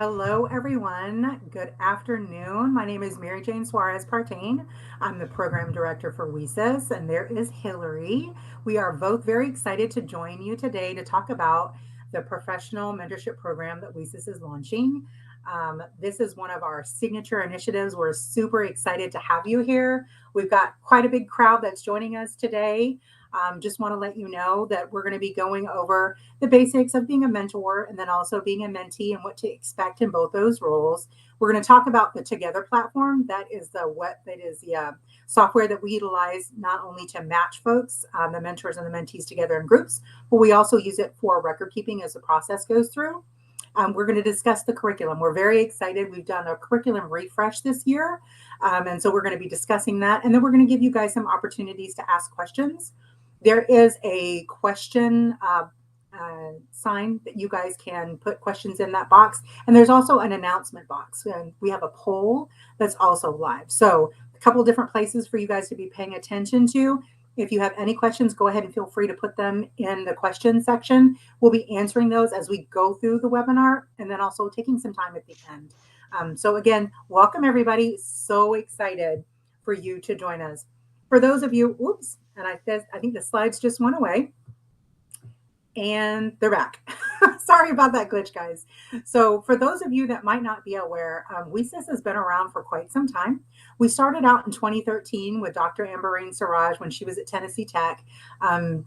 Hello, everyone. Good afternoon. My name is Mary Jane Suarez Partain. I'm the program director for WiCyS, and there is Hillary. We are both very excited to join you today to talk about the professional mentorship program that WiCyS is launching. This is one of our signature initiatives. We're super excited to have you here. We've got quite a big crowd that's joining us today. Just want to let you know that we're going to be going over the basics of being a mentor and then also being a mentee and what to expect in both those roles. We're going to talk about the Together platform. That is the software that we utilize not only to match folks, the mentors and the mentees together in groups, but we also use it for record keeping as the process goes through. We're going to discuss the curriculum. We're very excited. We've done a curriculum refresh this year. And so we're going to be discussing that. And then we're going to give you guys some opportunities to ask questions. There is a question sign that you guys can put questions in that box. And there's also an announcement box. And we have a poll that's also live. So a couple different places for you guys to be paying attention to. If you have any questions, go ahead and feel free to put them in the question section. We'll be answering those as we go through the webinar and then also taking some time at the end. So again, welcome everybody. So excited for you to join us. For those of you, oops, and I think the slides just went away. And they're back. Sorry about that glitch, guys. So for those of you that might not be aware, WiCyS has been around for quite some time. We started out in 2013 with Dr. Amberine Siraj when she was at Tennessee Tech,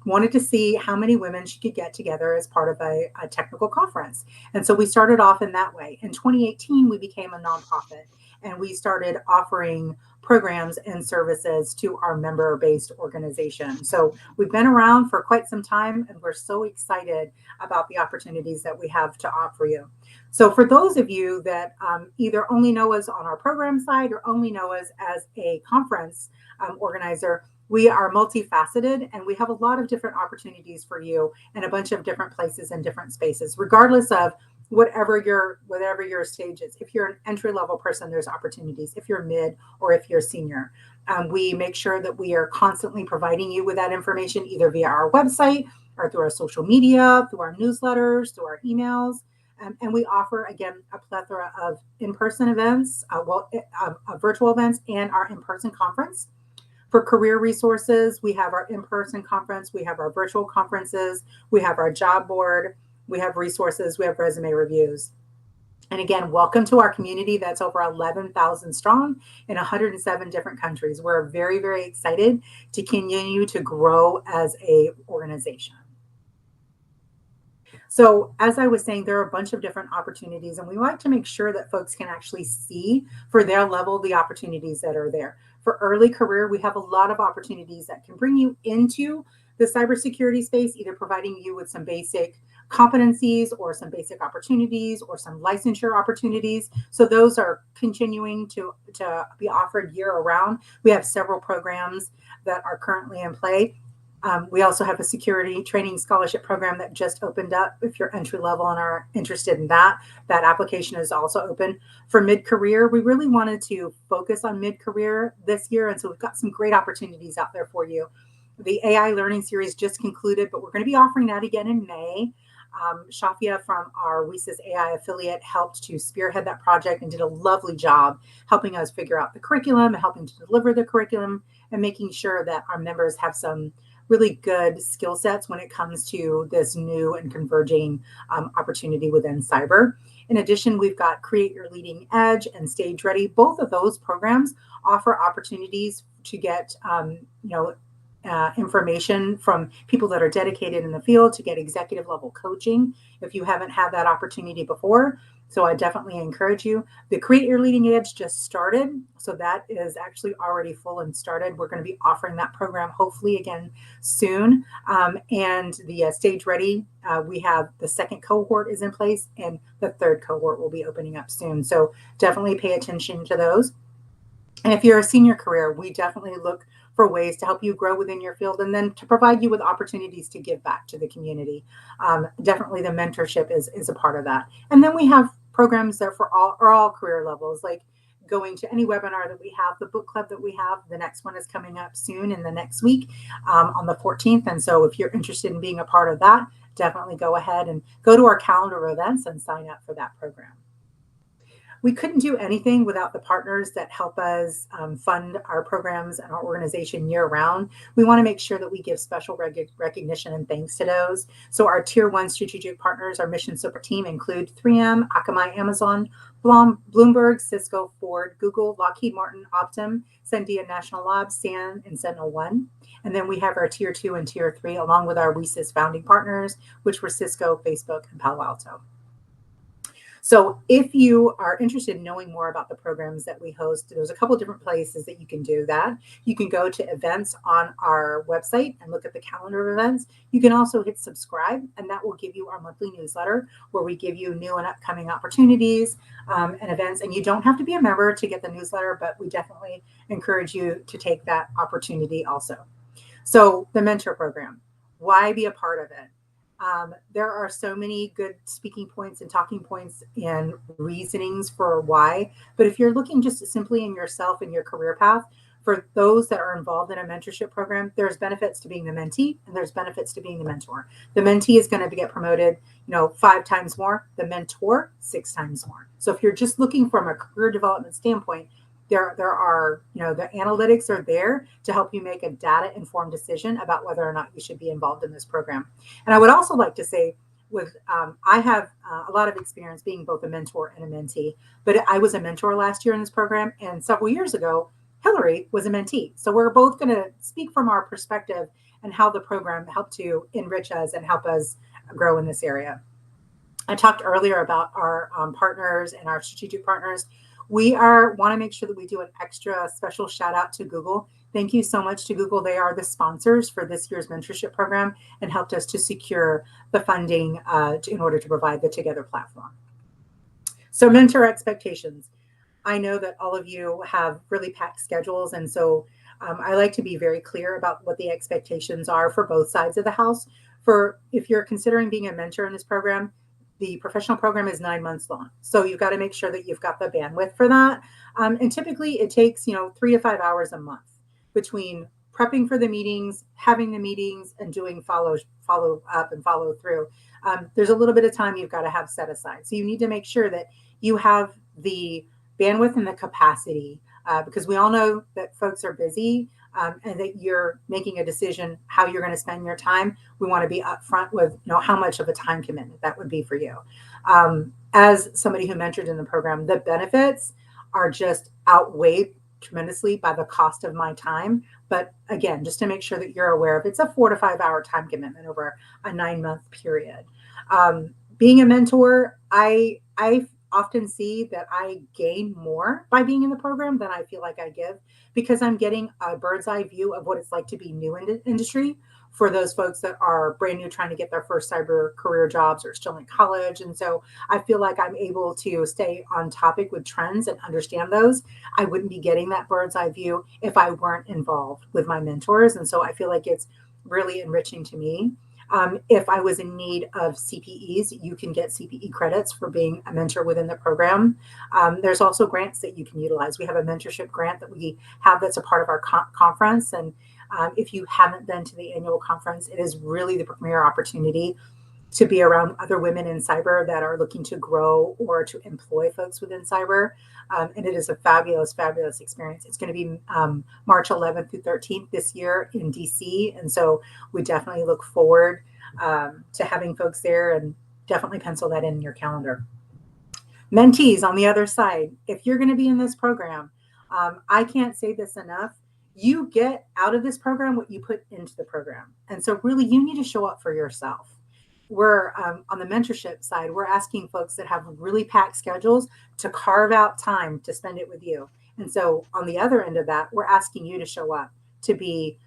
wanted to see how many women she could get together as part of a technical conference. And so we started off in that way. In 2018, we became a nonprofit and we started offering programs and services to our member-based organization. So we've been around for quite some time and we're so excited about the opportunities that we have to offer you. So for those of you that either only know us on our program side or only know us as a conference organizer, we are multifaceted and we have a lot of different opportunities for you in a bunch of different places and different spaces, regardless of whatever your stage is. If you're an entry level person, there's opportunities. If you're mid or if you're senior, we make sure that we are constantly providing you with that information either via our website or through our social media, through our newsletters, through our emails. And we offer, again, a plethora of in-person events, virtual events, and our in-person conference. For career resources, we have our in-person conference, we have our virtual conferences, we have our job board, we have resources, we have resume reviews. And again, welcome to our community that's over 11,000 strong in 107 different countries. We're very, very excited to continue to grow as a organization. So as I was saying, there are a bunch of different opportunities, and we like to make sure that folks can actually see for their level the opportunities that are there. For early career, we have a lot of opportunities that can bring you into the cybersecurity space, either providing you with some basic competencies or some basic opportunities or some licensure opportunities. So those are continuing to be offered year around. We have several programs that are currently in play. We also have a security training scholarship program that just opened up. If you're entry level and are interested in that, that application is also open. For mid-career, we really wanted to focus on mid-career this year. And so we've got some great opportunities out there for you. The AI learning series just concluded, but we're going to be offering that again in May. Shafia from our WiCyS AI affiliate helped to spearhead that project and did a lovely job helping us figure out the curriculum and helping to deliver the curriculum and making sure that our members have some really good skill sets when it comes to this new and converging opportunity within cyber. In addition, we've got Create Your Leading Edge and Stage Ready. Both of those programs offer opportunities to get, information from people that are dedicated in the field to get executive level coaching if you haven't had that opportunity before. So I definitely encourage you. The Create Your Leading Edge just started. So that is actually already full and started. We're going to be offering that program hopefully again soon. And the Stage Ready, we have the second cohort is in place and the third cohort will be opening up soon. So definitely pay attention to those. And if you're a senior career, we definitely look for ways to help you grow within your field and then to provide you with opportunities to give back to the community. Definitely the mentorship is a part of that. And then we have programs there for all career levels, like going to any webinar that we have, the book club that we have. The next one is coming up soon in the next week on the 14th. And so if you're interested in being a part of that, definitely go ahead and go to our calendar of events and sign up for that program. We couldn't do anything without the partners that help us fund our programs and our organization year round. We want to make sure that we give special recognition and thanks to those. So our tier one strategic partners, our mission support team include 3M, Akamai, Amazon, Bloomberg, Cisco, Ford, Google, Lockheed Martin, Optum, Sandia National Labs, SAN, and Sentinel One. And then we have our tier two and tier three, along with our WiCyS founding partners, which were Cisco, Facebook, and Palo Alto. So if you are interested in knowing more about the programs that we host, there's a couple different places that you can do that. You can go to events on our website and look at the calendar of events. You can also hit subscribe, and that will give you our monthly newsletter where we give you new and upcoming opportunities and events. And you don't have to be a member to get the newsletter, but we definitely encourage you to take that opportunity also. So the mentor program, why be a part of it? There are so many good speaking points and talking points and reasonings for why. But if you're looking just simply in yourself and your career path, for those that are involved in a mentorship program, there's benefits to being the mentee and there's benefits to being the mentor. The mentee is going to get promoted, 5 times more. The mentor, 6 times more. So if you're just looking from a career development standpoint, there are, the analytics are there to help you make a data informed decision about whether or not you should be involved in this program. And I would also like to say, I have a lot of experience being both a mentor and a mentee, but I was a mentor last year in this program, and several years ago, Hillary was a mentee. So we're both going to speak from our perspective and how the program helped to enrich us and help us grow in this area. I talked earlier about our partners and our strategic partners. We want to make sure that we do an extra special shout out to Google. Thank you so much to Google. They are the sponsors for this year's mentorship program and helped us to secure the funding in order to provide the Together platform. So mentor expectations. I know that all of you have really packed schedules, and so I like to be very clear about what the expectations are for both sides of the house. If you're considering being a mentor in this program, the professional program is 9 months long. So you've got to make sure that you've got the bandwidth for that. And typically it takes, 3 to 5 hours a month between prepping for the meetings, having the meetings, and doing follow up and follow through. There's a little bit of time you've got to have set aside. So you need to make sure that you have the bandwidth and the capacity because we all know that folks are busy and that you're making a decision how you're going to spend your time. We want to be upfront with how much of a time commitment that would be for you. As somebody who mentored in the program, the benefits are just outweighed tremendously by the cost of my time. But again, just to make sure that you're aware of, it's a 4 to 5 hour time commitment over a 9-month period. Being a mentor, I often see that I gain more by being in the program than I feel like I give because I'm getting a bird's eye view of what it's like to be new in the industry for those folks that are brand new trying to get their first cyber career jobs or still in college. And so I feel like I'm able to stay on topic with trends and understand those. I wouldn't be getting that bird's eye view if I weren't involved with my mentors. And so I feel like it's really enriching to me. If I was in need of CPEs, you can get CPE credits for being a mentor within the program. There's also grants that you can utilize. We have a mentorship grant that we have that's a part of our conference. And if you haven't been to the annual conference, it is really the premier opportunity to be around other women in cyber that are looking to grow or to employ folks within cyber. And it is a fabulous, fabulous experience. It's going to be March 11th through 13th this year in DC. And so we definitely look forward to having folks there, and definitely pencil that in your calendar. Mentees on the other side, if you're going to be in this program, I can't say this enough. You get out of this program what you put into the program. And so really you need to show up for yourself. We're on the mentorship side, we're asking folks that have really packed schedules to carve out time to spend it with you. And so on the other end of that, we're asking you to show up, to be,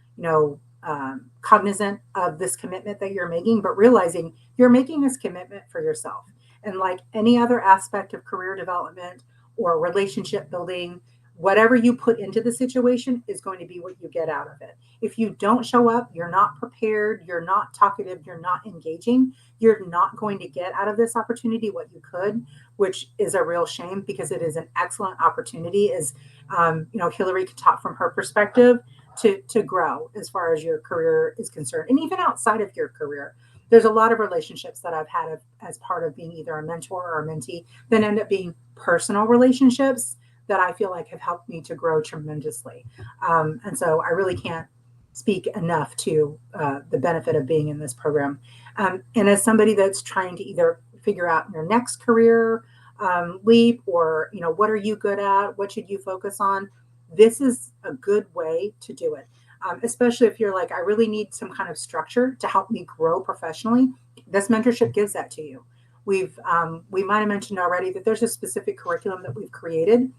cognizant of this commitment that you're making, but realizing you're making this commitment for yourself. And like any other aspect of career development or relationship building, whatever you put into the situation is going to be what you get out of it. If you don't show up, you're not prepared, you're not talkative, you're not engaging, you're not going to get out of this opportunity what you could, which is a real shame because it is an excellent opportunity. As Hillary can talk from her perspective to grow as far as your career is concerned, and even outside of your career. there's a lot of relationships that I've had as part of being either a mentor or a mentee that end up being personal relationships that I feel like have helped me to grow tremendously. And so I really can't speak enough to the benefit of being in this program. And as somebody that's trying to either figure out your next career leap, or what are you good at, what should you focus on, this is a good way to do it. Especially if you're like, I really need some kind of structure to help me grow professionally. This mentorship gives that to you. We might have mentioned already that there's a specific curriculum that we've created,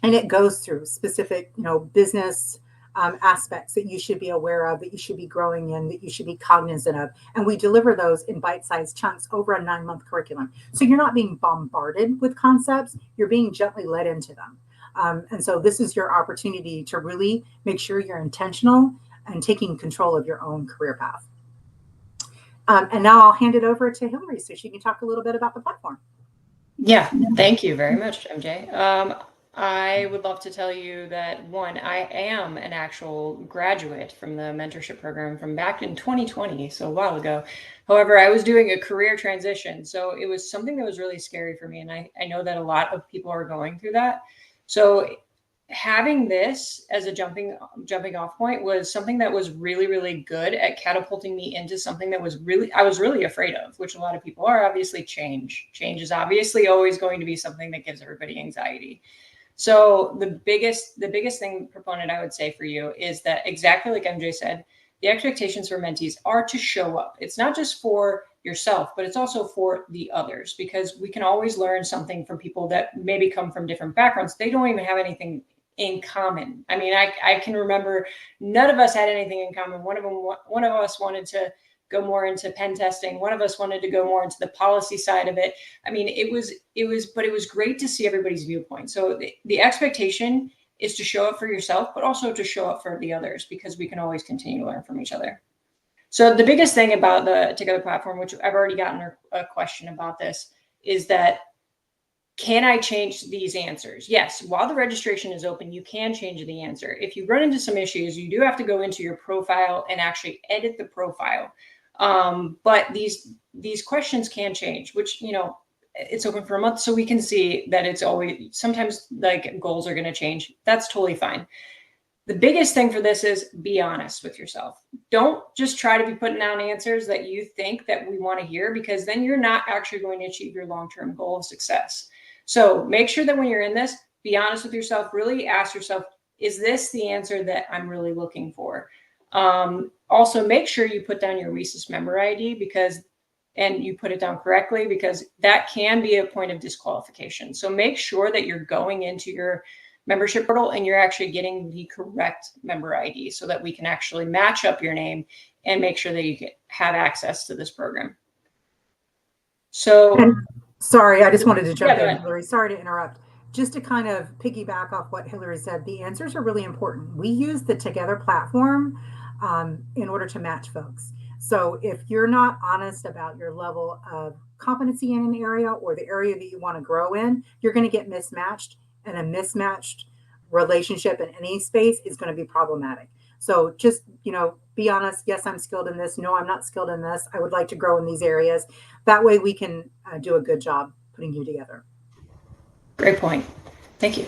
and it goes through specific business aspects that you should be aware of, that you should be growing in, that you should be cognizant of. And we deliver those in bite-sized chunks over a 9-month curriculum. So you're not being bombarded with concepts, you're being gently led into them. And so this is your opportunity to really make sure you're intentional and taking control of your own career path. And now I'll hand it over to Hillary so she can talk a little bit about the platform. Yeah, thank you very much, MJ. I would love to tell you that, one, I am an actual graduate from the mentorship program from back in 2020, so a while ago. However, I was doing a career transition, so it was something that was really scary for me, and I know that a lot of people are going through that. So having this as a jumping off point was something that was really, really good at catapulting me into something that I was really afraid of, which a lot of people are. Obviously, change is obviously always going to be something that gives everybody anxiety. So the biggest thing, proponent, I would say for you is that, exactly like MJ said, the expectations for mentees are to show up. It's not just for yourself, but it's also for the others, because we can always learn something from people that maybe come from different backgrounds. They don't even have anything in common. I mean, I can remember none of us had anything in common. One of us wanted to go more into pen testing. One of us wanted to go more into the policy side of it. I mean, but it was great to see everybody's viewpoint. So the expectation is to show up for yourself, but also to show up for the others, because we can always continue to learn from each other. So the biggest thing about the Together platform, which I've already gotten a question about this, is that, can I change these answers? Yes, while the registration is open, you can change the answer. If you run into some issues, you do have to go into your profile and actually edit the profile. But these questions can change, which, it's open for a month, so we can see that it's always, sometimes like goals are going to change. That's totally fine. The biggest thing for this is be honest with yourself. Don't just try to be putting down answers that you think that we want to hear, because then you're not actually going to achieve your long-term goal of success. So make sure that when you're in this, be honest with yourself. Really ask yourself, is this the answer that I'm really looking for? Also, make sure you put down your WiCyS member ID, and you put it down correctly, because that can be a point of disqualification. So make sure that you're going into your membership portal and you're actually getting the correct member ID, so that we can actually match up your name and make sure that you have access to this program. So, sorry, I just wanted to jump in, ahead. Hillary. Sorry to interrupt. Just to kind of piggyback off what Hillary said, the answers are really important. We use the Together platform in order to match folks. So if you're not honest about your level of competency in an area, or the area that you want to grow in, you're going to get mismatched, and a mismatched relationship in any space is going to be problematic. So just, be honest. Yes, I'm skilled in this. No, I'm not skilled in this. I would like to grow in these areas. That way we can do a good job putting you together. Great point. Thank you.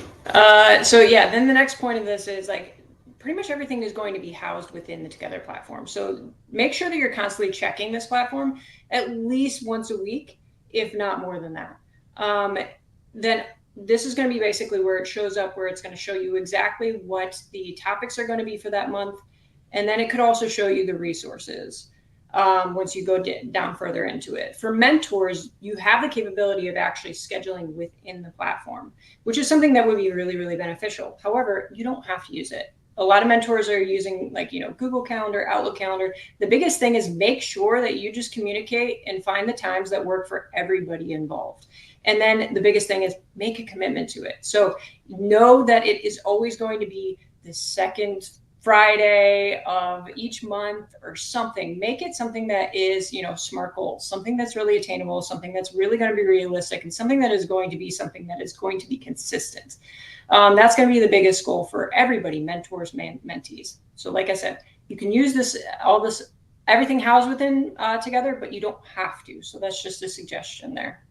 So yeah, then the next point of this is, like, pretty much everything is going to be housed within the Together platform. So make sure that you're constantly checking this platform at least once a week, if not more than that. Then this is going to be basically where it shows up, where it's going to show you exactly what the topics are going to be for that month. And then it could also show you the resources once you go down further into it. For mentors, you have the capability of actually scheduling within the platform, which is something that would be really, really beneficial. However, you don't have to use it. A lot of mentors are using, Google Calendar, Outlook Calendar. The biggest thing is make sure that you just communicate and find the times that work for everybody involved. And then the biggest thing is make a commitment to it. So know that it is always going to be the second Friday of each month or something. Make it something that is, SMART goals, something that's really attainable, something that's really going to be realistic, and something that is going to be consistent. That's going to be the biggest goal for everybody, mentors, mentees. So like I said, you can use all this everything housed within together, but you don't have to. So that's just a suggestion there.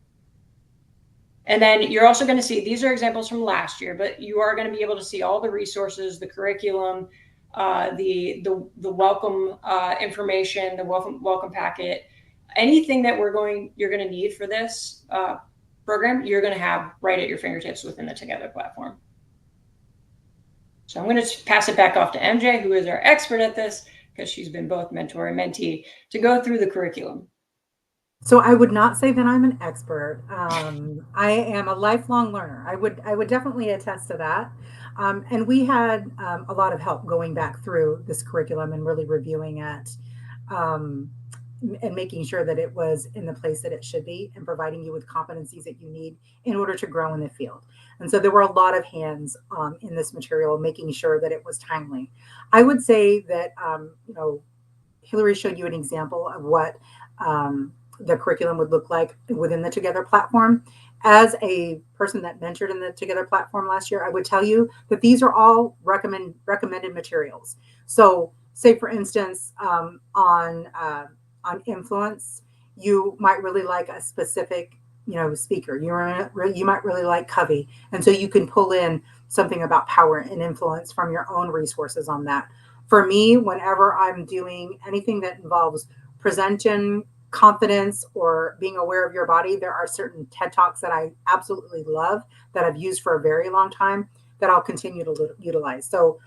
And then you're also going to see, these are examples from last year, but you are going to be able to see all the resources, the curriculum, the welcome information, the welcome packet, anything that you're going to need for this program, you're going to have right at your fingertips within the Together platform. So I'm going to pass it back off to MJ, who is our expert at this, because she's been both mentor and mentee, to go through the curriculum. So I would not say that I'm an expert. I am a lifelong learner. I would definitely attest to that. And we had a lot of help going back through this curriculum and really reviewing it, um, and making sure that it was in the place that it should be, and providing you with competencies that you need in order to grow in the field. And so there were a lot of hands in this material, making sure that it was timely. I would say that Hillary showed you an example of what the curriculum would look like within the Together platform. As a person that mentored in the Together platform last year, I would tell you that these are all recommended materials. So, say for instance, on influence, you might really like a specific speaker. You might really like Covey, and so you can pull in something about power and influence from your own resources on that. For me, whenever I'm doing anything that involves presenting confidence or being aware of your body, there are certain TED Talks that I absolutely love that I've used for a very long time that I'll continue to utilize. So,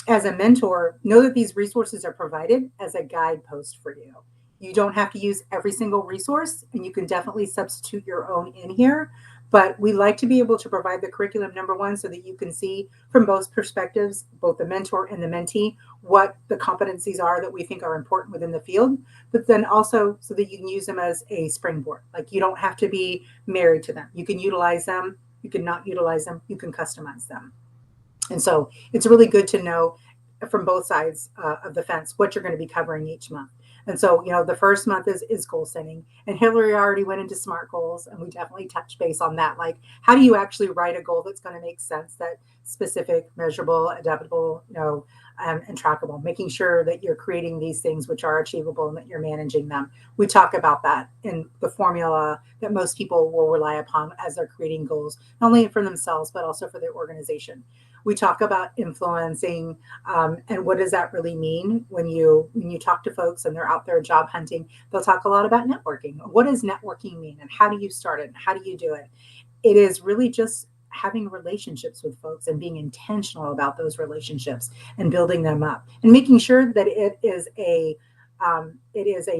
as a mentor, know that these resources are provided as a guidepost for you. You don't have to use every single resource, and you can definitely substitute your own in here. But we like to be able to provide the curriculum, number one, so that you can see from both perspectives, both the mentor and the mentee, what the competencies are that we think are important within the field, but then also so that you can use them as a springboard. Like, you don't have to be married to them. You can utilize them, you can not utilize them, you can customize them. And so it's really good to know from both sides of the fence what you're going to be covering each month. And so, the first month is goal setting. And Hillary already went into SMART goals, and we definitely touched base on that. Like, how do you actually write a goal that's going to make sense, that specific, measurable, adaptable, and trackable, making sure that you're creating these things which are achievable and that you're managing them. We talk about that in the formula that most people will rely upon as they're creating goals, not only for themselves, but also for their organization. We talk about influencing, and what does that really mean when you talk to folks and they're out there job hunting. They'll talk a lot about networking. What does networking mean, and how do you start it, and how do you do it? It is really just having relationships with folks and being intentional about those relationships and building them up and making sure that it is a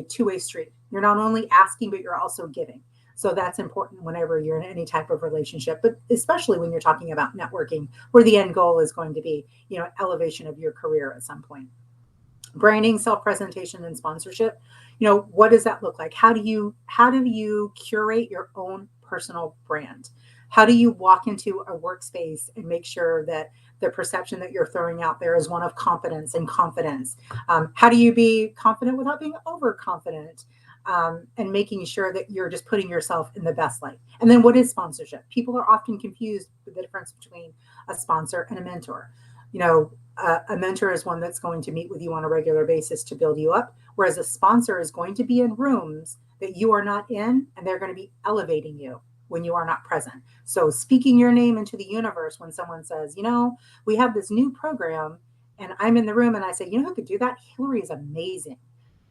two-way street. You're not only asking, but you're also giving. So that's important whenever you're in any type of relationship, but especially when you're talking about networking, where the end goal is going to be, elevation of your career at some point. Branding, self-presentation, and sponsorship. What does that look like? How do you curate your own personal brand? How do you walk into a workspace and make sure that the perception that you're throwing out there is one of competence and confidence? How do you be confident without being overconfident? And making sure that you're just putting yourself in the best light. And then, what is sponsorship? People are often confused with the difference between a sponsor and a mentor. A mentor is one that's going to meet with you on a regular basis to build you up, whereas a sponsor is going to be in rooms that you are not in, and they're going to be elevating you when you are not present. So, speaking your name into the universe when someone says, we have this new program, and I'm in the room and I say, who could do that? Hillary is amazing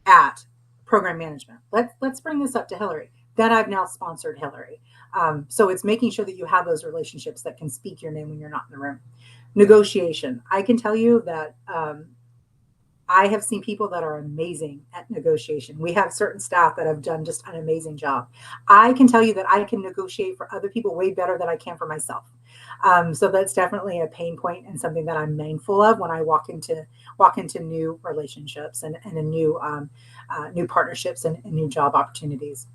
at program management. Let's bring this up to Hillary. Then I've now sponsored Hillary. So it's making sure that you have those relationships that can speak your name when you're not in the room. Negotiation. I can tell you that I have seen people that are amazing at negotiation. We have certain staff that have done just an amazing job. I can tell you that I can negotiate for other people way better than I can for myself. So that's definitely a pain point and something that I'm mindful of when I walk into new relationships and new partnerships and new job opportunities.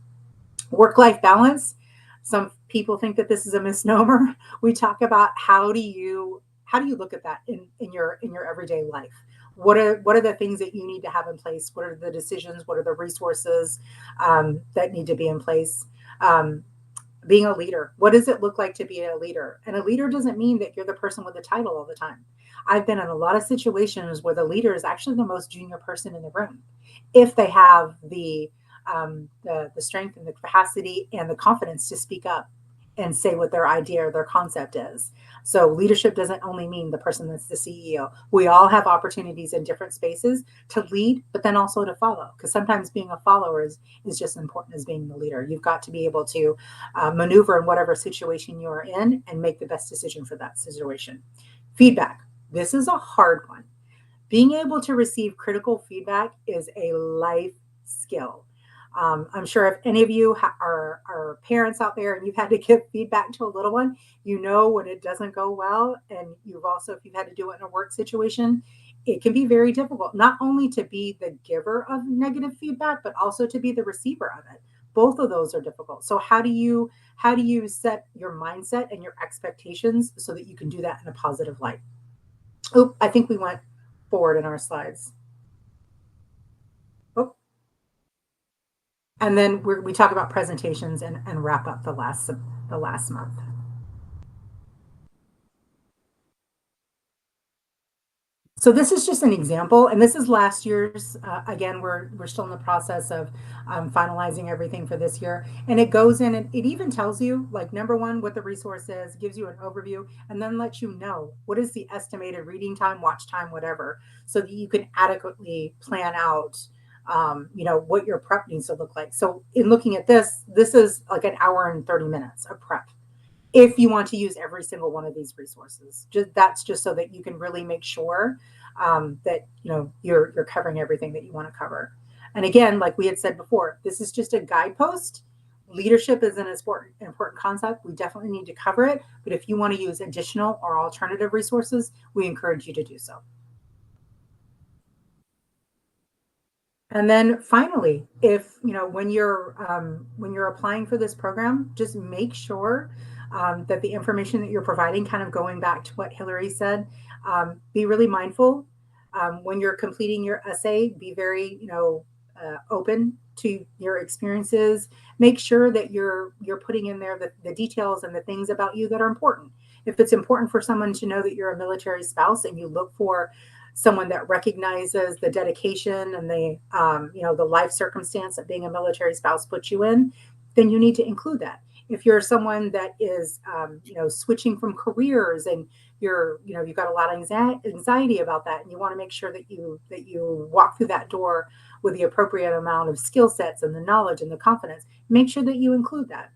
Work-life balance. Some people think that this is a misnomer. We talk about how do you look at that in your everyday life. What are the things that you need to have in place? What are the decisions? What are the resources that need to be in place? Being a leader. What does it look like to be a leader? And a leader doesn't mean that you're the person with the title all the time. I've been in a lot of situations where the leader is actually the most junior person in the room. if they have the strength and the capacity and the confidence to speak up and say what their idea or their concept is. So leadership doesn't only mean the person that's the CEO. We all have opportunities in different spaces to lead, but then also to follow. Because sometimes being a follower is just as important as being the leader. You've got to be able to maneuver in whatever situation you're in and make the best decision for that situation. Feedback. This is a hard one. Being able to receive critical feedback is a life skill. I'm sure if any of you are parents out there and you've had to give feedback to a little one, you know when it doesn't go well. And you've also, if you've had to do it in a work situation, it can be very difficult, not only to be the giver of negative feedback, but also to be the receiver of it. Both of those are difficult. So how do you set your mindset and your expectations so that you can do that in a positive light? Oh, I think we went forward in our slides. Oh, and then we talk about presentations and wrap up the last month. So this is just an example, and this is last year's. Again, we're still in the process of finalizing everything for this year, and it goes in and it even tells you, like, number one, what the resource is, gives you an overview, and then lets you know what is the estimated reading time, watch time, whatever, so that you can adequately plan out, what your prep needs to look like. So in looking at this is like an hour and 30 minutes of prep if you want to use every single one of these resources. That's just so that you can really make sure that you're covering everything that you want to cover. And again, like we had said before, this is just a guidepost. Leadership is an important concept. We definitely need to cover it. But if you want to use additional or alternative resources, we encourage you to do so. And then finally, if when you're applying for this program, just make sure that the information that you're providing, kind of going back to what Hillary said, be really mindful when you're completing your essay. Be very open to your experiences. Make sure that you're putting in there the details and the things about you that are important. If it's important for someone to know that you're a military spouse and you look for someone that recognizes the dedication and the life circumstance that being a military spouse puts you in, then you need to include that. If you're someone that is switching from careers and you've got a lot of anxiety about that, and you want to make sure that you walk through that door with the appropriate amount of skill sets and the knowledge and the confidence, make sure that you include that.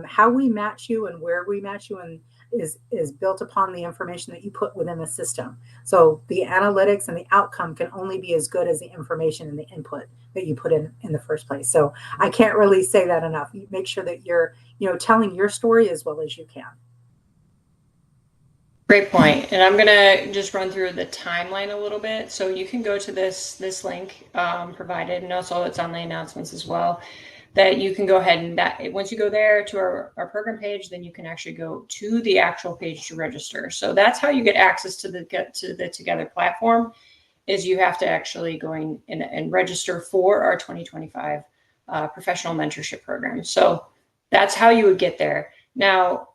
How we match you and where we match you and is built upon the information that you put within the system. So the analytics and the outcome can only be as good as the information and the input that you put in the first place. So I can't really say that enough. You make sure that you're telling your story as well as you can. Great point. And I'm going to just run through the timeline a little bit. So you can go to this link provided, and also it's on the announcements as well, that you can go ahead and once you go there to our program page, then you can actually go to the actual page to register. So that's how you get access to the Together platform, is you have to actually go in and register for our 2025 professional mentorship program. So that's how you would get there. Now,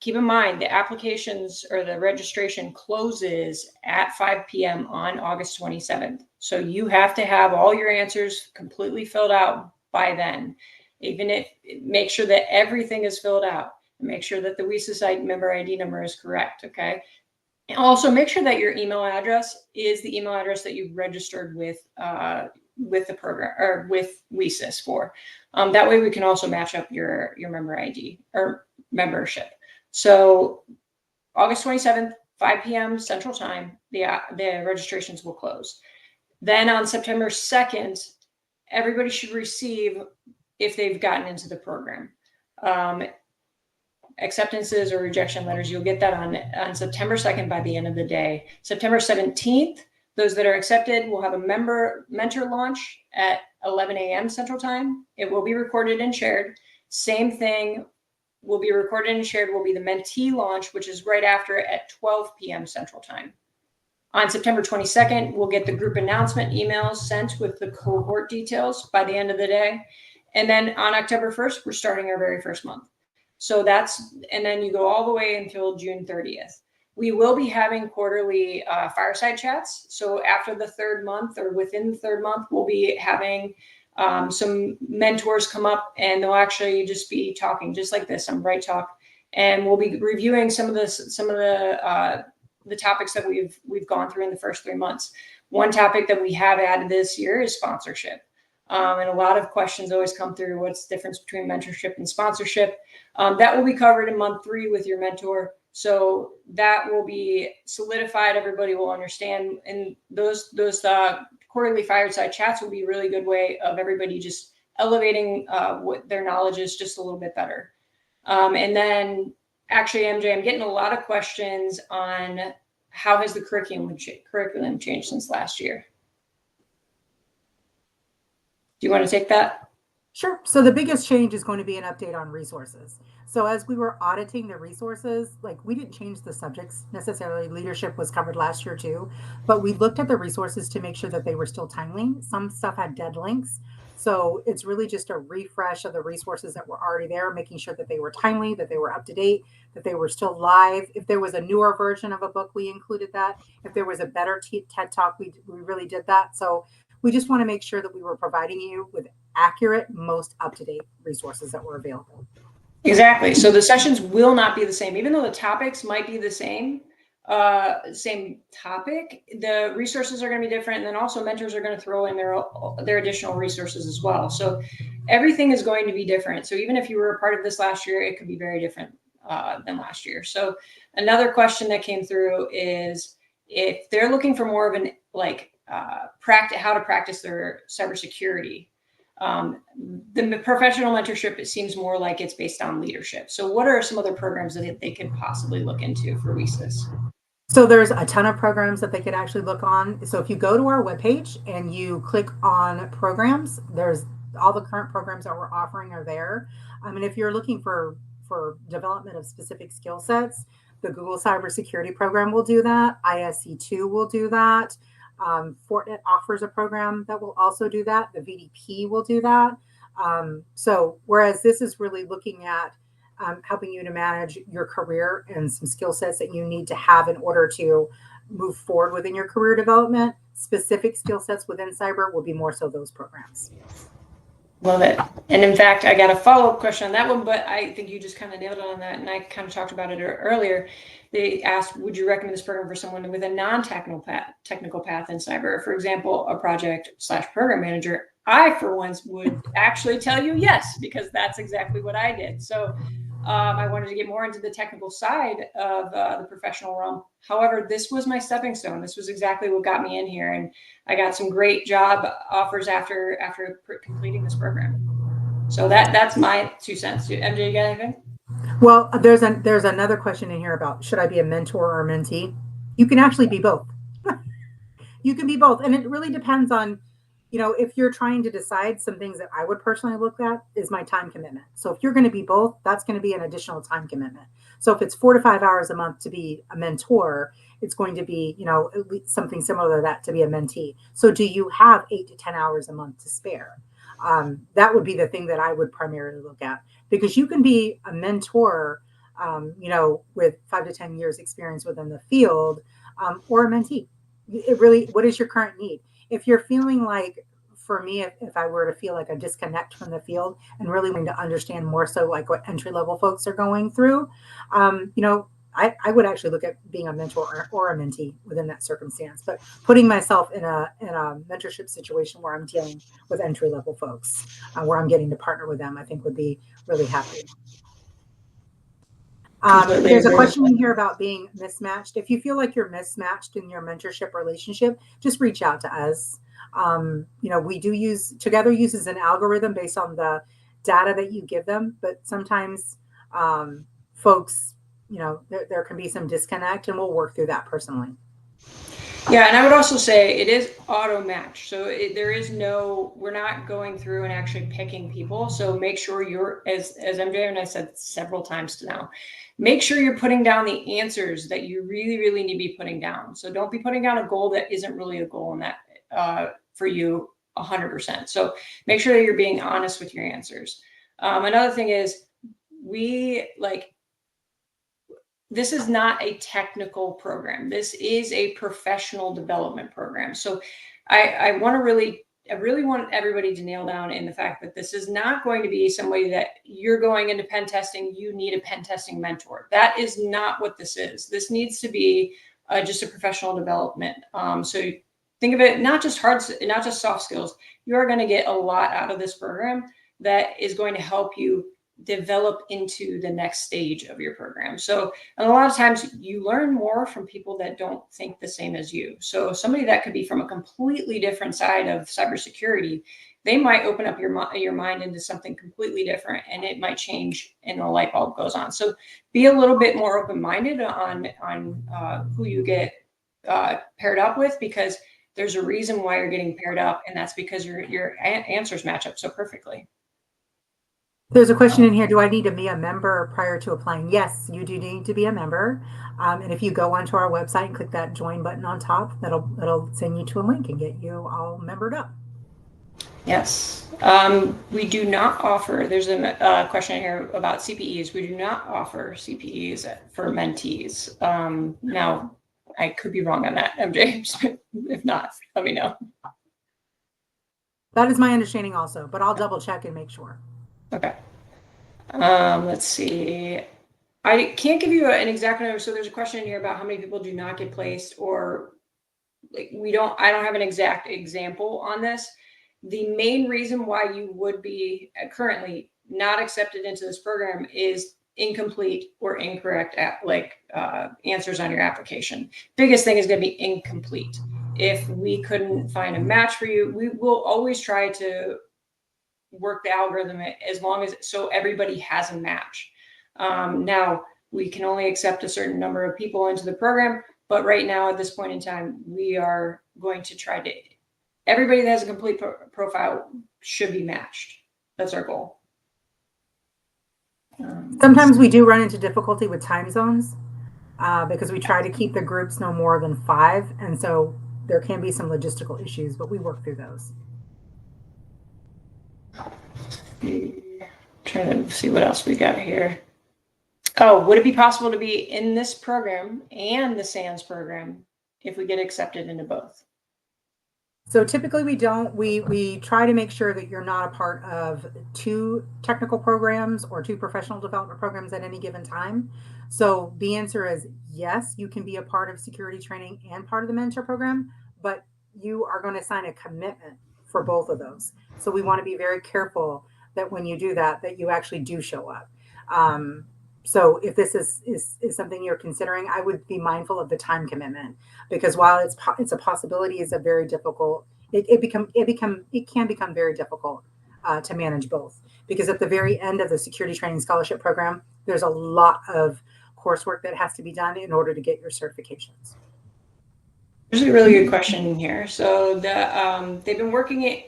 keep in mind, the applications or the registration closes at 5 p.m. on August 27th. So you have to have all your answers completely filled out by then. Even if, make sure that everything is filled out. Make sure that the WiCyS member ID number is correct, okay? And also make sure that your email address is the email address that you've registered with the program or with WiCyS for. That way we can also match up your member ID or membership. So August 27th, 5 p.m. Central Time, the registrations will close. Then on September 2nd, everybody should receive, if they've gotten into the program, acceptances or rejection letters. You'll get that on September 2nd by the end of the day. September 17th, those that are accepted will have a mentor launch at 11 a.m. Central Time. It will be recorded and shared. Same thing will be recorded and shared will be the mentee launch, which is right after at 12 p.m. Central Time. On September 22nd, we'll get the group announcement emails sent with the cohort details by the end of the day. And then on October 1st, we're starting our very first month. So and then you go all the way until June 30th. We will be having quarterly fireside chats. So after the third month or within the third month, we'll be having some mentors come up, and they'll actually just be talking just like this on Bright Talk, and we'll be reviewing some of the topics that we've gone through in the first 3 months. One topic that we have added this year is sponsorship. And a lot of questions always come through. What's the difference between mentorship and sponsorship? That will be covered in month 3 with your mentor. So that will be solidified. Everybody will understand. And those quarterly fireside chats will be a really good way of everybody just elevating what their knowledge is just a little bit better. And then actually, MJ, I'm getting a lot of questions on how has the curriculum changed since last year? Do you want to take that? Sure. So the biggest change is going to be an update on resources. So as we were auditing the resources, like we didn't change the subjects necessarily. Leadership was covered last year too, but we looked at the resources to make sure that they were still timely. Some stuff had dead links. So it's really just a refresh of the resources that were already there, making sure that they were timely, that they were up to date, that they were still live. If there was a newer version of a book, we included that. If there was a better TED Talk, we really did that. So we just want to make sure that we were providing you with accurate, most up-to-date resources that were available. Exactly. So the sessions will not be the same, even though the topics might be the same topic. The resources are going to be different, and then also mentors are going to throw in their additional resources as well. So everything is going to be different. So even if you were a part of this last year, it could be very different than last year. So another question that came through is if they're looking for more of an how to practice their cybersecurity. The professional mentorship, it seems more like it's based on leadership. So what are some other programs that they could possibly look into for WiCyS? So there's a ton of programs that they could actually look on. So if you go to our webpage and you click on programs, there's all the current programs that we're offering are there. I mean, if you're looking for development of specific skill sets, the Google Cybersecurity Program will do that. ISC2 will do that. Fortinet offers a program that will also do that. The VDP will do that. So whereas this is really looking at helping you to manage your career and some skill sets that you need to have in order to move forward within your career development, specific skill sets within cyber will be more so those programs. Love it. And in fact, I got a follow-up question on that one, but I think you just kind of nailed it on that. And I kind of talked about it earlier. They asked, would you recommend this program for someone with a non-technical path in cyber? For example, a project/program manager. I, for once, would actually tell you yes, because that's exactly what I did. So I wanted to get more into the technical side of the professional realm. However, this was my stepping stone. This was exactly what got me in here. And I got some great job offers after completing this program. So that's my 2 cents. MJ, you got anything? Well, there's another question in here about should I be a mentor or a mentee? You can actually be both. You can be both, and it really depends on, if you're trying to decide. Some things that I would personally look at is my time commitment. So if you're going to be both, that's going to be an additional time commitment. So if it's 4 to 5 hours a month to be a mentor, it's going to be, at least something similar to that to be a mentee. So do you have 8 to 10 hours a month to spare? That would be the thing that I would primarily look at, because you can be a mentor, with 5 to 10 years experience within the field, or a mentee. It really, what is your current need? If you're feeling like, for me, if I were to feel like a disconnect from the field and really wanting to understand more so like what entry level folks are going through, I would actually look at being a mentor or a mentee within that circumstance. But putting myself in a mentorship situation where I'm dealing with entry level folks, where I'm getting to partner with them, I think would be really happy. There's a question in here about being mismatched. If you feel like you're mismatched in your mentorship relationship, just reach out to us. We do use Together uses an algorithm based on the data that you give them, but sometimes folks, there can be some disconnect, and we'll work through that personally. Yeah, and I would also say it is auto match. So we're not going through and actually picking people. So make sure you're, as MJ and I said several times now, make sure you're putting down the answers that you really, really need to be putting down. So don't be putting down a goal that isn't really a goal in that for you 100%. So make sure that you're being honest with your answers. Another thing is this is not a technical program. This is a professional development program. So I really want everybody to nail down in the fact that this is not going to be somebody that you're going into pen testing, you need a pen testing mentor. That is not what this is. This needs to be just a professional development. So think of it, not just soft skills. You are going to get a lot out of this program that is going to help you develop into the next stage of your program. So, and a lot of times you learn more from people that don't think the same as you. So somebody that could be from a completely different side of cybersecurity, they might open up your mind into something completely different, and it might change and the light bulb goes on. So be a little bit more open-minded on who you get paired up with, because there's a reason why you're getting paired up, and that's because your answers match up so perfectly. There's a question in here. Do I need to be a member prior to applying? Yes, you do need to be a member. And if you go onto our website and click that join button on top, that'll send you to a link and get you all membered up. Yes. We do not offer, there's a question here about CPEs. We do not offer CPEs for mentees. Now, I could be wrong on that, MJ. If not, let me know. That is my understanding also, but I'll double check and make sure. Okay. Let's see. I can't give you an exact number. So there's a question in here about how many people do not get placed, or like I don't have an exact example on this. The main reason why you would be currently not accepted into this program is incomplete or incorrect answers on your application. Biggest thing is going to be incomplete. If we couldn't find a match for you, we will always try to work the algorithm as long as so everybody has a match. Now we can only accept a certain number of people into the program, but right now at this point in time, we are going to try to everybody that has a complete profile should be matched. That's our goal. Sometimes we do run into difficulty with time zones because we try to keep the groups no more than 5, and so there can be some logistical issues, but we work through those. Trying to see what else we got here. Oh, would it be possible to be in this program and the SANS program if we get accepted into both? So typically we don't. We try to make sure that you're not a part of 2 technical programs or 2 professional development programs at any given time. So the answer is yes, you can be a part of security training and part of the mentor program, but you are going to sign a commitment for both of those. So we want to be very careful that when you do that, that you actually do show up. So if this is something you're considering, I would be mindful of the time commitment, because while it's a possibility, it's a very difficult. It can become very difficult to manage both, because at the very end of the security training scholarship program, there's a lot of coursework that has to be done in order to get your certifications. There's a really good question in here. So they've been working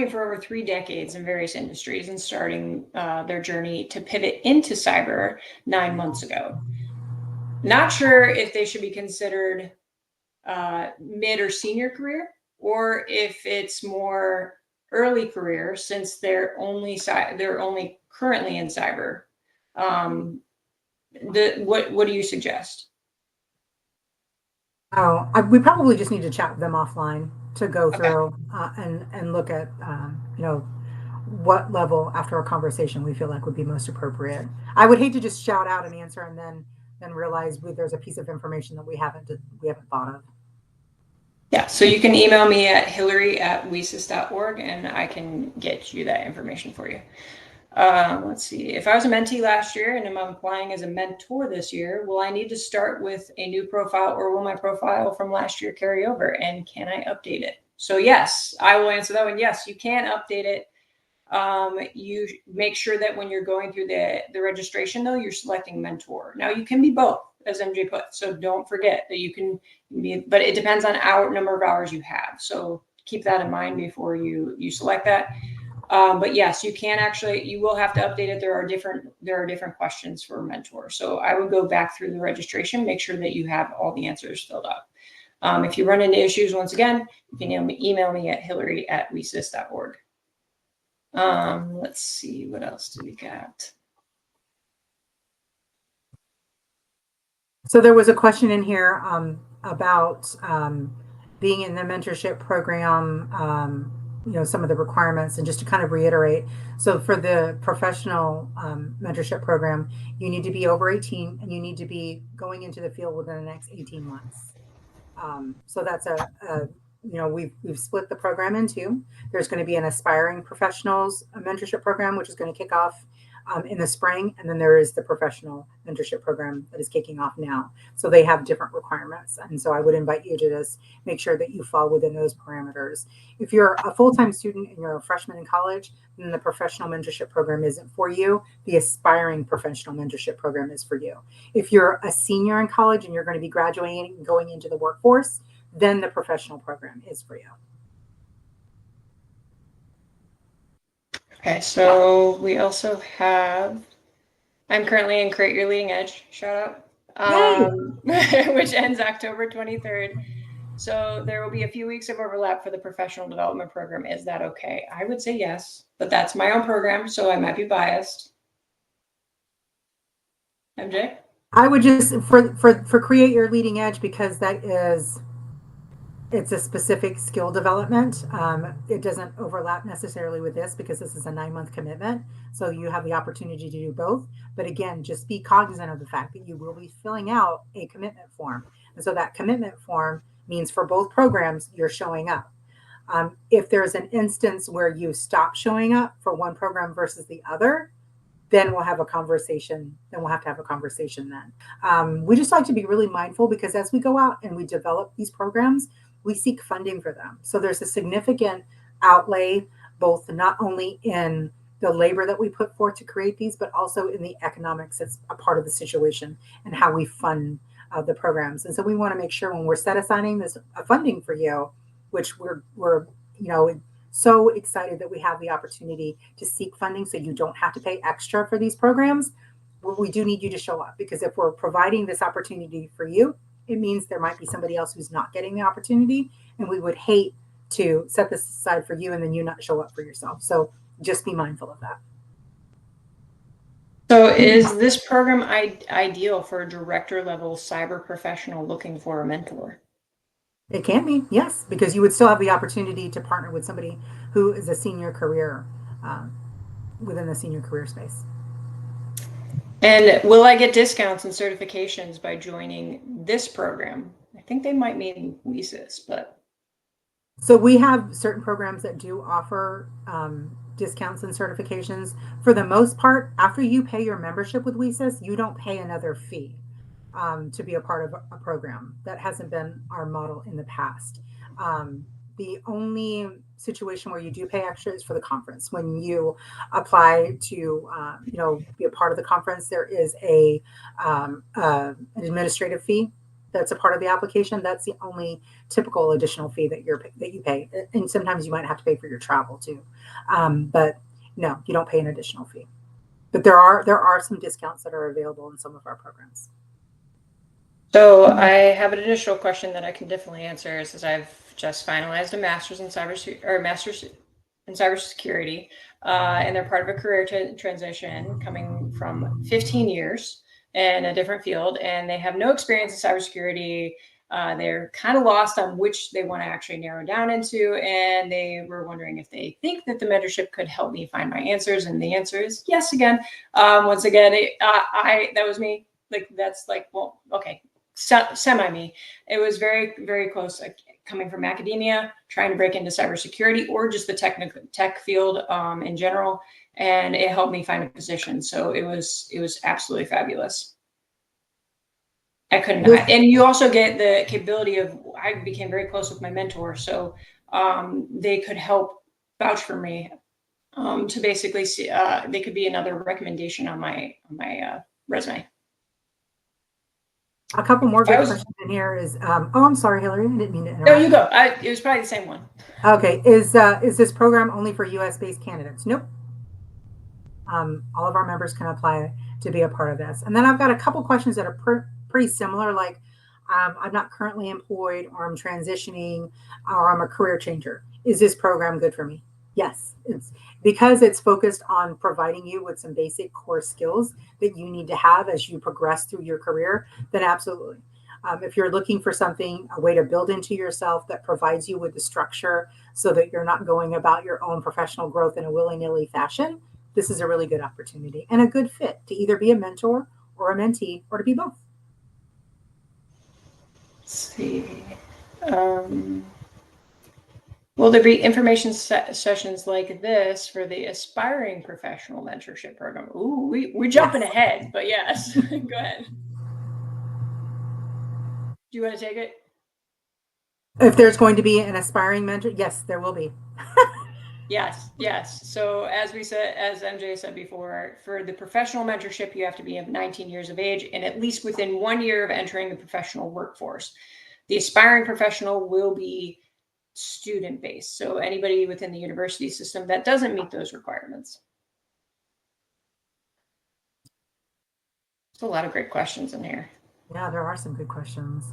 for over 3 decades in various industries and starting their journey to pivot into cyber 9 months ago. Not sure if they should be considered mid or senior career, or if it's more early career, since they're only currently in cyber. What do you suggest? Oh, we probably just need to chat with them offline to go through and look at what level after a conversation we feel like would be most appropriate. I would hate to just shout out an answer and then realize there's a piece of information that we haven't thought of. Yeah, so you can email me at hillary@WiCyS.org and I can get you that information for you. Let's see. If I was a mentee last year and I'm applying as a mentor this year, will I need to start with a new profile, or will my profile from last year carry over? And can I update it? So yes, I will answer that one. Yes, you can update it. You make sure that when you're going through the registration, though, you're selecting mentor. Now you can be both, as MJ put. So don't forget that you can be, but it depends on number of hours you have. So keep that in mind before you select that. But yes, you will have to update it. There are different questions for mentor. So I would go back through the registration, make sure that you have all the answers filled up. If you run into issues, once again, you can email me at hillary@WiCyS.org. Let's see, what else do we got? So there was a question in here about being in the mentorship program, some of the requirements, and just to kind of reiterate. So for the professional mentorship program, you need to be over 18 and you need to be going into the field within the next 18 months. So that's we've split the program in two. There's going to be an aspiring professionals mentorship program, which is going to kick off in the spring, and then there is the professional mentorship program that is kicking off now. So they have different requirements, and so I would invite you to just make sure that you fall within those parameters. If you're a full-time student and you're a freshman in college, then the professional mentorship program isn't for you. The aspiring professional mentorship program is for you. If you're a senior in college and you're going to be graduating and going into the workforce, then the professional program is for you. Okay, so we also have, I'm currently in Create Your Leading Edge, shout out, Yay! which ends October 23rd. So there will be a few weeks of overlap for the professional development program. Is that okay? I would say yes, but that's my own program, so I might be biased. MJ? I would just for create your leading edge, because it's a specific skill development. It doesn't overlap necessarily with this because this is a 9-month commitment. So you have the opportunity to do both. But again, just be cognizant of the fact that you will be filling out a commitment form. And so that commitment form means for both programs, you're showing up. If there's an instance where you stop showing up for one program versus the other, then we'll have a conversation. Then we'll have to have a conversation then. We just like to be really mindful because as we go out and we develop these programs, we seek funding for them. So there's a significant outlay, both not only in the labor that we put forth to create these, but also in the economics that's a part of the situation and how we fund the programs. And so we want to make sure when we're set assigning this funding for you, which we're so excited that we have the opportunity to seek funding so you don't have to pay extra for these programs. We do need you to show up because if we're providing this opportunity for you, it means there might be somebody else who's not getting the opportunity. And we would hate to set this aside for you and then you not show up for yourself. So just be mindful of that. So is this program ideal for a director level cyber professional looking for a mentor? It can be, yes, because you would still have the opportunity to partner with somebody who is a senior career um, within the senior career space. And will I get discounts and certifications by joining this program? I think they might mean WiCyS, but. So we have certain programs that do offer discounts and certifications. For the most part, after you pay your membership with WiCyS, you don't pay another fee to be a part of a program. That hasn't been our model in the past. The only situation where you do pay extra is for the conference. When you apply to, be a part of the conference, there is an administrative fee that's a part of the application. That's the only typical additional fee that you pay, and sometimes you might have to pay for your travel too. But no, you don't pay an additional fee. But there are some discounts that are available in some of our programs. So I have an additional question that I can definitely answer since I've just finalized a master's in cybersecurity, and they're part of a career transition coming from 15 years in a different field, and they have no experience in cybersecurity. They're kind of lost on which they want to actually narrow down into, and they were wondering if they think that the mentorship could help me find my answers, and the answer is yes. Again, once again, that was me. Like that's like, well, okay, semi me. It was very, very close. Like, coming from academia, trying to break into cybersecurity or just the tech field in general, and it helped me find a position. So it was absolutely fabulous. I couldn't, and you also get the capability of, I became very close with my mentor, so they could help vouch for me to basically see, they could be another recommendation on my resume. A couple more good questions in here is, I'm sorry, Hillary, I didn't mean to interrupt. No, you go. It was probably the same one. Okay, is this program only for U.S.-based candidates? Nope. All of our members can apply to be a part of this. And then I've got a couple questions that are pretty similar, like I'm not currently employed, or I'm transitioning, or I'm a career changer. Is this program good for me? Yes, it's because it's focused on providing you with some basic core skills that you need to have as you progress through your career, then absolutely. If you're looking for something, a way to build into yourself that provides you with the structure so that you're not going about your own professional growth in a willy nilly fashion, this is a really good opportunity and a good fit to either be a mentor or a mentee or to be both. Let's see. Um, will there be information sessions like this for the aspiring professional mentorship program? Ooh, we're jumping Yes. ahead, but yes, go ahead. Do you want to take it? If there's going to be an aspiring mentor, yes, there will be. Yes, yes. So as we said, as MJ said before, for the professional mentorship, you have to be 19 years of age and at least within 1 year of entering the professional workforce. The aspiring professional will be student-based. So anybody within the university system that doesn't meet those requirements. There's a lot of great questions in here. Yeah, there are some good questions.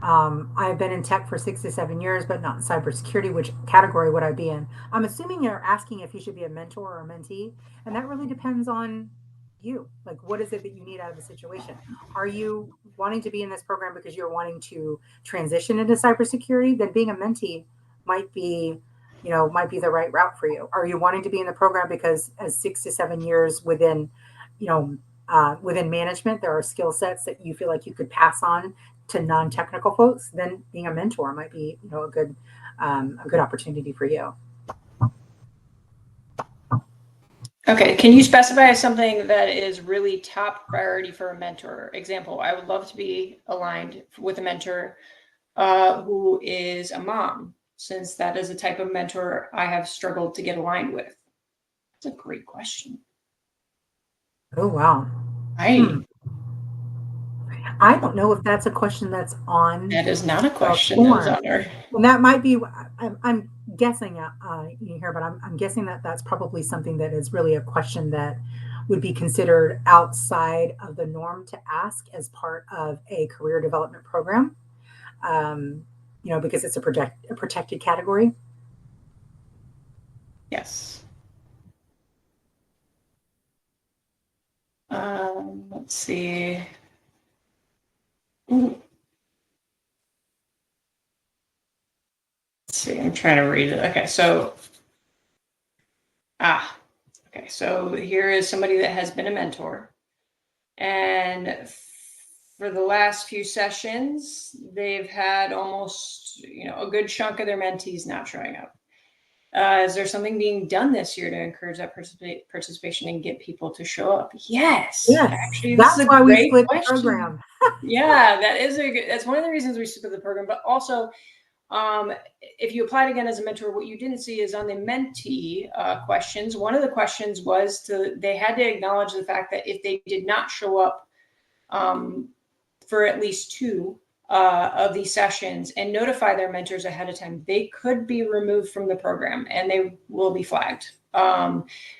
I've been in tech for 6 to 7 years, but not in cybersecurity. Which category would I be in? I'm assuming you're asking if you should be a mentor or a mentee, and that really depends on you. Like, what is it that you need out of the situation? Are you wanting to be in this program because you're wanting to transition into cybersecurity? Then being a mentee might be, might be the right route for you. Are you wanting to be in the program because as 6 to 7 years within, you know, within management, there are skill sets that you feel like you could pass on to non-technical folks, then being a mentor might be, a good opportunity for you. Okay, can you specify something that is really top priority for a mentor? Example, I would love to be aligned with a mentor who is a mom, since that is a type of mentor I have struggled to get aligned with. That's a great question. Oh, wow. Hmm. I I don't know if that's a question that's on That is not a the question that is form. on our. And that might be, I'm guessing here, but I'm guessing that that's probably something that is really a question that would be considered outside of the norm to ask as part of a career development program, because it's a protected category. Yes. Let's see. Ooh, let's see. I'm trying to read it. Okay, so okay. So here is somebody that has been a mentor, and for the last few sessions, they've had almost a good chunk of their mentees not showing up. Is there something being done this year to encourage that participation and get people to show up? Yes, Yes, actually, this is that's a why we great split the question. program. Yeah, that's one of the reasons we split the program. But also, if you applied again as a mentor, what you didn't see is on the mentee questions. One of the questions was they had to acknowledge the fact that if they did not show up um, for at least two of these sessions and notify their mentors ahead of time, they could be removed from the program and they will be flagged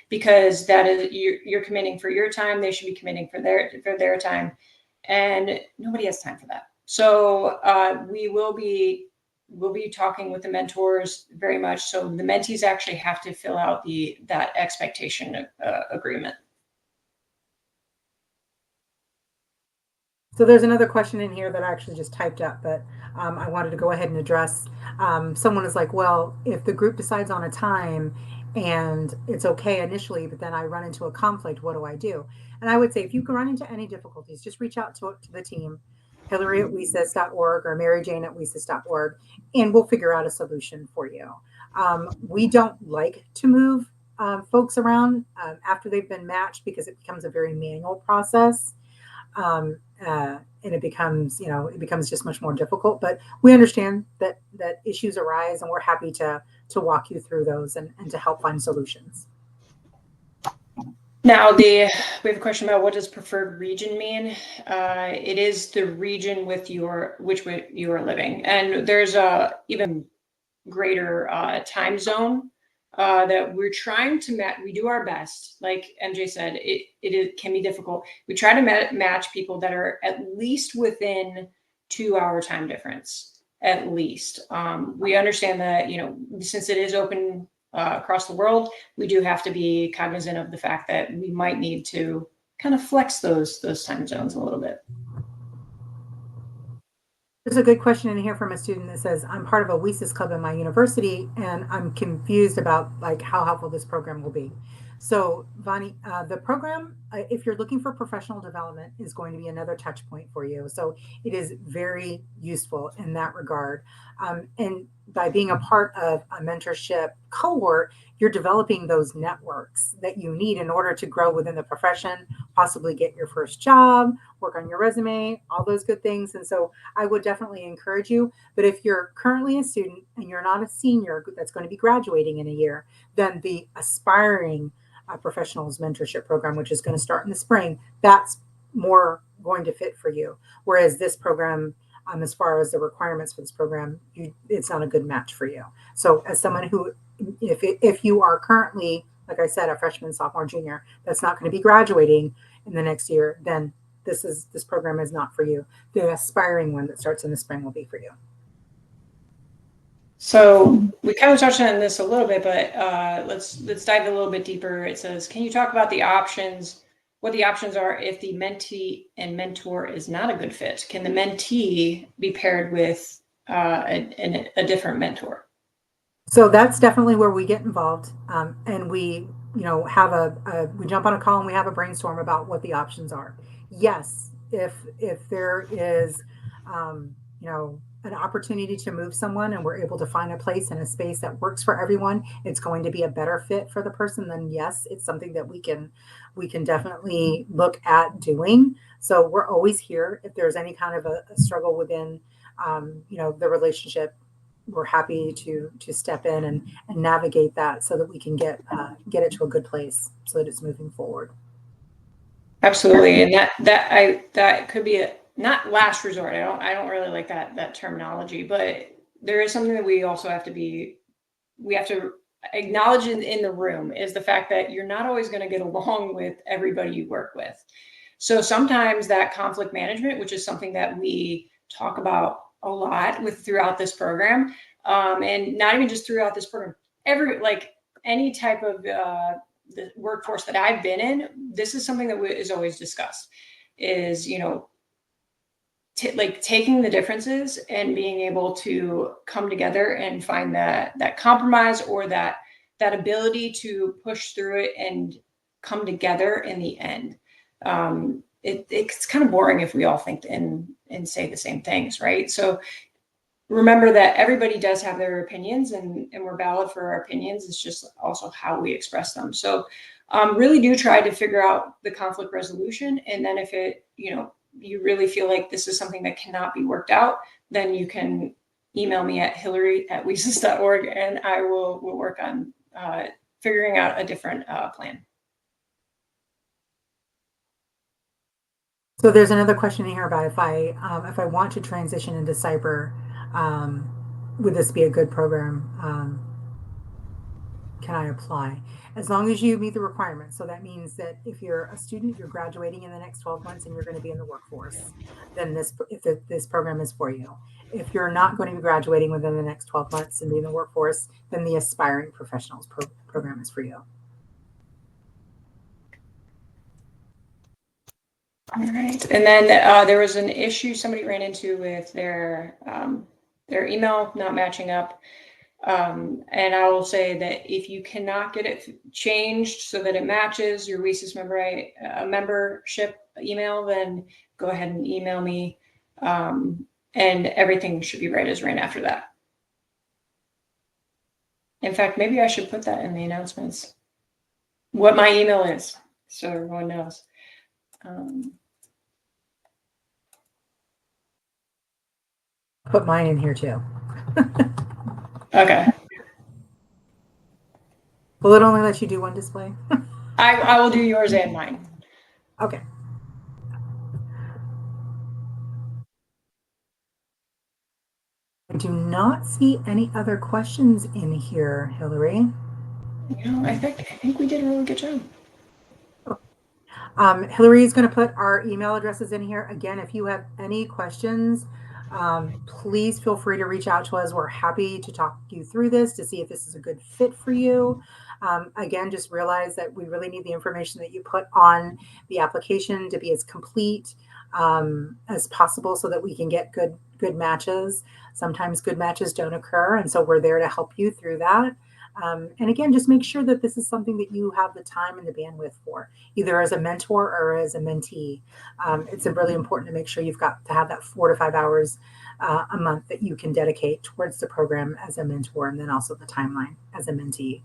because that is you're committing for your time. They should be committing for their time, and nobody has time for that. So we'll be talking with the mentors very much. So the mentees actually have to fill out that expectation agreement. So there's another question in here that I actually just typed up, but I wanted to go ahead and address. Someone is like, well, if the group decides on a time and it's okay initially, but then I run into a conflict, what do I do? And I would say if you can run into any difficulties, just reach out to the team, Hillary at WiCyS.org or Mary Jane at WiCyS.org, and we'll figure out a solution for you. We don't like to move folks around after they've been matched because it becomes a very manual process, and it becomes just much more difficult. But we understand that issues arise, and we're happy to walk you through those and to help find solutions. Now, we have a question about what does preferred region mean? It is the region with which you are living, and there's a even greater time zone that we're trying to match. We do our best. Like MJ said, it can be difficult. We try to match people that are at least within 2 hour time difference, at least. We understand that, since it is open across the world, we do have to be cognizant of the fact that we might need to kind of flex those time zones a little bit. There's a good question in here from a student that says, I'm part of a WiCyS club in my university and I'm confused about like how helpful this program will be. So Vani, the program, if you're looking for professional development, is going to be another touch point for you. So it is very useful in that regard. And by being a part of a mentorship cohort, you're developing those networks that you need in order to grow within the profession, possibly get your first job, work on your resume, all those good things. And so I would definitely encourage you. But if you're currently a student and you're not a senior that's going to be graduating in a year, then the aspiring professionals mentorship program, which is going to start in the spring, that's more going to fit for you. Whereas this program, as far as the requirements for this program, it's not a good match for you. So as someone who, if you are currently, like I said, a freshman, sophomore, junior, that's not going to be graduating in the next year, then this program is not for you. The aspiring one that starts in the spring will be for you. So we kind of touched on this a little bit, but let's dive a little bit deeper. It says, can you talk about the options, what the options are if the mentee and mentor is not a good fit? Can the mentee be paired with a different mentor? So that's definitely where we get involved, and we, have we jump on a call and we have a brainstorm about what the options are. Yes, if there is, an opportunity to move someone and we're able to find a place and a space that works for everyone, it's going to be a better fit for the person. Then yes, it's something that we can definitely look at doing. So we're always here if there's any kind of a struggle within, the relationship. We're happy to step in and navigate that so that we can get it to a good place so that it's moving forward. Absolutely, and that could be a not last resort. I don't really like that terminology, but there is something that we also have to acknowledge in the room is the fact that you're not always going to get along with everybody you work with. So sometimes that conflict management, which is something that we talk about a lot throughout this program, and not even just throughout this program, any type of the workforce that I've been in, this is something that is always discussed. Is taking the differences and being able to come together and find that compromise or that ability to push through it and come together in the end. It's kind of boring if we all think and say the same things, right? So remember that everybody does have their opinions and we're valid for our opinions. It's just also how we express them. So really do try to figure out the conflict resolution. And then if you really feel like this is something that cannot be worked out, then you can email me at hillary@wicys.org and I will work on figuring out a different plan. So there's another question here about if I want to transition into cyber, would this be a good program? Can I apply? As long as you meet the requirements. So that means that if you're a student, you're graduating in the next 12 months and you're going to be in the workforce, then this program is for you. If you're not going to be graduating within the next 12 months and be in the workforce, then the aspiring professionals program is for you. All right. And then there was an issue somebody ran into with their email not matching up. And I will say that if you cannot get it changed so that it matches your WiCyS membership email, then go ahead and email me. And everything should be right as rain after that. In fact, maybe I should put that in the announcements, what my email is, so everyone knows. Put mine in here too. Okay. Will it only let you do one display? I will do yours and mine. Okay. I do not see any other questions in here, Hillary. I think we did a really good job. Hillary is going to put our email addresses in here. Again, if you have any questions, Please feel free to reach out to us. We're happy to talk you through this to see if this is a good fit for you. Again, just realize that we really need the information that you put on the application to be as complete as possible so that we can get good matches. Sometimes good matches don't occur, and so we're there to help you through that. And again, just make sure that this is something that you have the time and the bandwidth for, either as a mentor or as a mentee. It's really important to make sure you've got to have that 4 to 5 hours a month that you can dedicate towards the program as a mentor, and then also the timeline as a mentee.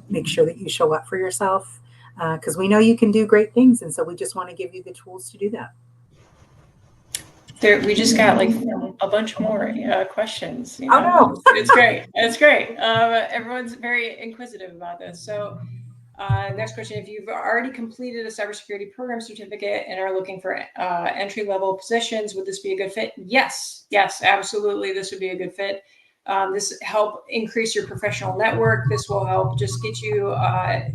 Make sure that you show up for yourself because we know you can do great things, and so we just want to give you the tools to do that. We just got like a bunch more questions. Oh no! It's great. It's great. Everyone's very inquisitive about this. So, next question: if you've already completed a cybersecurity program certificate and are looking for entry-level positions, would this be a good fit? Yes, absolutely. This would be a good fit. This help increase your professional network. This will help just get you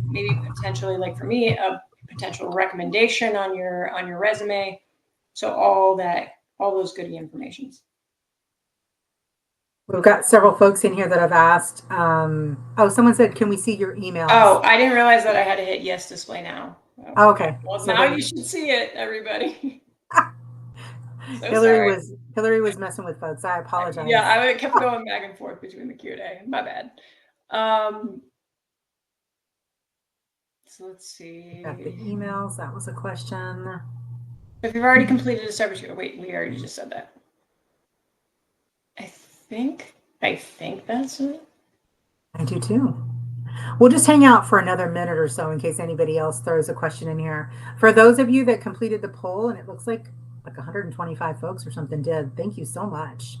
maybe potentially, like for me, a potential recommendation on your resume. So all those goody informations. We've got several folks in here that have asked. Someone said, "Can we see your emails?" Oh, I didn't realize that I had to hit yes display now. Oh, okay. Well, so now you should see it, everybody. So Hillary was messing with folks. I apologize. Yeah, I kept going back and forth between the Q&A. My bad. So let's see. Got the emails. That was a question. If you've already completed a cybersecurity, wait, we already just said that. I think that's it. I do too. We'll just hang out for another minute or so in case anybody else throws a question in here. For those of you that completed the poll, and it looks like 125 folks or something did, thank you so much.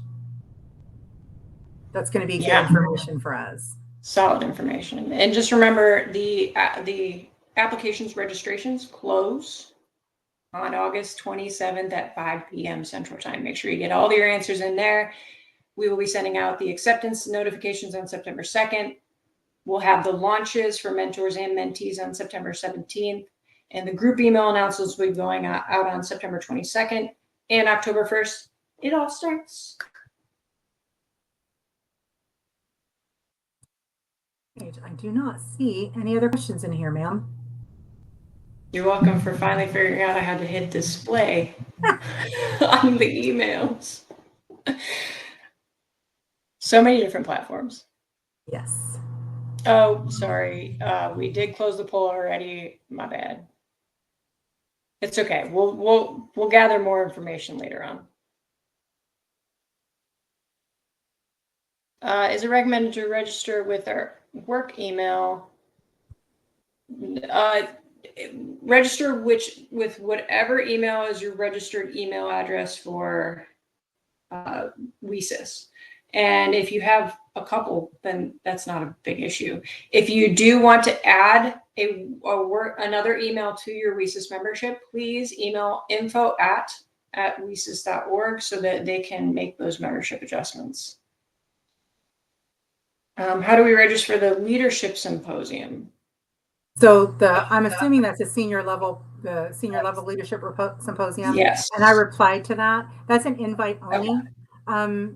That's going to be good information for us. Solid information. And just remember the applications registrations close on August 27th at 5 p.m. Central Time. Make sure you get all your answers in there. We will be sending out the acceptance notifications on September 2nd. We'll have the launches for mentors and mentees on September 17th. And the group email announcements will be going out on September 22nd and October 1st. It all starts. I do not see any other questions in here, ma'am. You're welcome for finally figuring out how to hit display on the emails. So many different platforms. Yes. Oh, sorry. We did close the poll already. My bad. It's okay. We'll gather more information later on. Is it recommended to register with our work email? Register with whatever email is your registered email address for WiCyS. And if you have a couple, then that's not a big issue. If you do want to add another email to your WiCyS membership, please email info@WiCyS.org so that they can make those membership adjustments. How do we register for the leadership symposium? So I'm assuming that's a senior level leadership symposium. Yes. And I replied to that. That's an invite only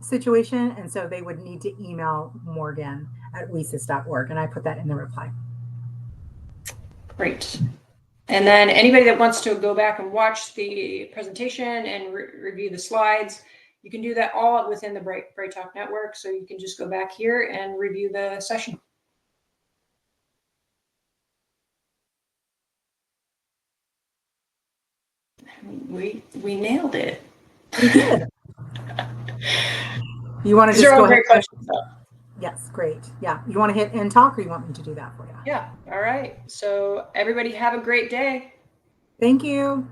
situation. And so they would need to email Morgan@WiCyS.org. And I put that in the reply. Great. And then anybody that wants to go back and watch the presentation and review the slides, you can do that all within the Bright Talk network. So you can just go back here and review the session. We nailed it. We did. You want to just go ahead? Questions, yes, great. Yeah. You want to hit end talk or you want me to do that for you? Yeah. All right. So everybody have a great day. Thank you.